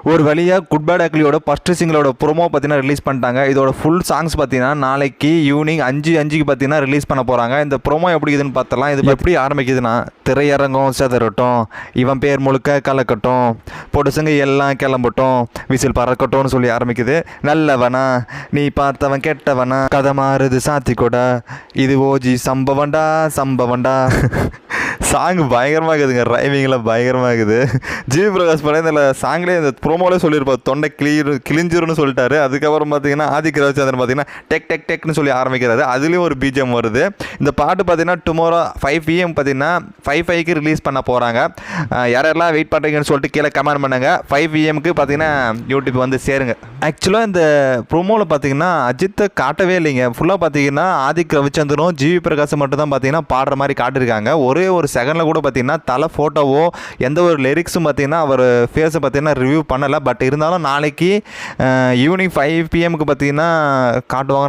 ஒரு வழியாக good bad அக்லியோட first சிங்கிளோட promo பார்த்தீங்கன்னா ரிலீஸ் பண்ணிட்டாங்க. இதோட ஃபுல் சாங்ஸ் பார்த்தீங்கன்னா நாளைக்கு ஈவினிங் 5:05 பார்த்தீங்கன்னா ரிலீஸ் பண்ண போகிறாங்க. இந்த ப்ரோமோ எப்படி இருக்குதுன்னு பார்த்தலாம். இது எப்படி ஆரம்பிக்குதுன்னா, திரையரங்கம் செதறட்டும், இவன் பேர் முழுக்க கலக்கட்டும், பொடுசுங்க எல்லாம் கிளம்பட்டும், விசில் பறக்கட்டும்னு சொல்லி ஆரம்பிக்குது. நல்லவனா நீ பார்த்தவன் கெட்டவனா, கதை மாறுது சாத்தி கூட, இது ஓஜி சம்பவண்டா சம்பவண்டா. சாங் பயங்கரமாக இருக்குதுங்க, ரைமிங்கில் பயங்கரமாக இருக்குது. ஜிவி பிரகாஷ் படம் இதில் சாங்லேயே இந்த ப்ரோமோலே சொல்லியிருப்பார், தொண்டை கிழிஞ்சிருன்னு சொல்லிட்டாரு. அதுக்கப்புறம் பார்த்தீங்கன்னா ஆதித்ய ரவிச்சந்திரன் பார்த்தீங்கன்னா டெக் டெக் டெக்னு சொல்லி ஆரம்பிக்கிறாரு. அதுலேயும் ஒரு பிஜிஎம் வருது. இந்த பாட்டு பார்த்தீங்கன்னா டுமாரோ 5 PM பார்த்தீங்கன்னா 5:05 ரிலீஸ் பண்ண போகிறாங்க. யாரெல்லாம் வெயிட் பண்ணுறீங்கன்னு சொல்லிட்டு கீழே கமெண்ட் பண்ணுங்க. 5 PMக்கு பார்த்தீங்கன்னா யூடியூப் வந்து சேருங்க. ஆக்சுவலாக இந்த ப்ரோமோவில் பார்த்தீங்கன்னா அஜித்தை காட்டவே இல்லைங்க. ஃபுல்லாக பார்த்தீங்கன்னா ஆதித்ய ரவிச்சந்திரனும் ஜிவி பிரகாஷ் மட்டும் தான் பார்த்தீங்கன்னா பாடுற மாதிரி காட்டியிருக்காங்க. ஒரே ஒரு செகண்டில் கூட பார்த்தீங்கன்னா தலை ஃபோட்டோவோ எந்த ஒரு லிரிக்ஸும் பார்த்தீங்கன்னா அவர் ஃபேஸை பார்த்தீங்கன்னா ரிவ்யூ பண்ணலை. பட் இருந்தாலும் நாளைக்கு ஈவினிங் 5 PMக்கு பார்த்தீங்கன்னா காட்டுவாங்க.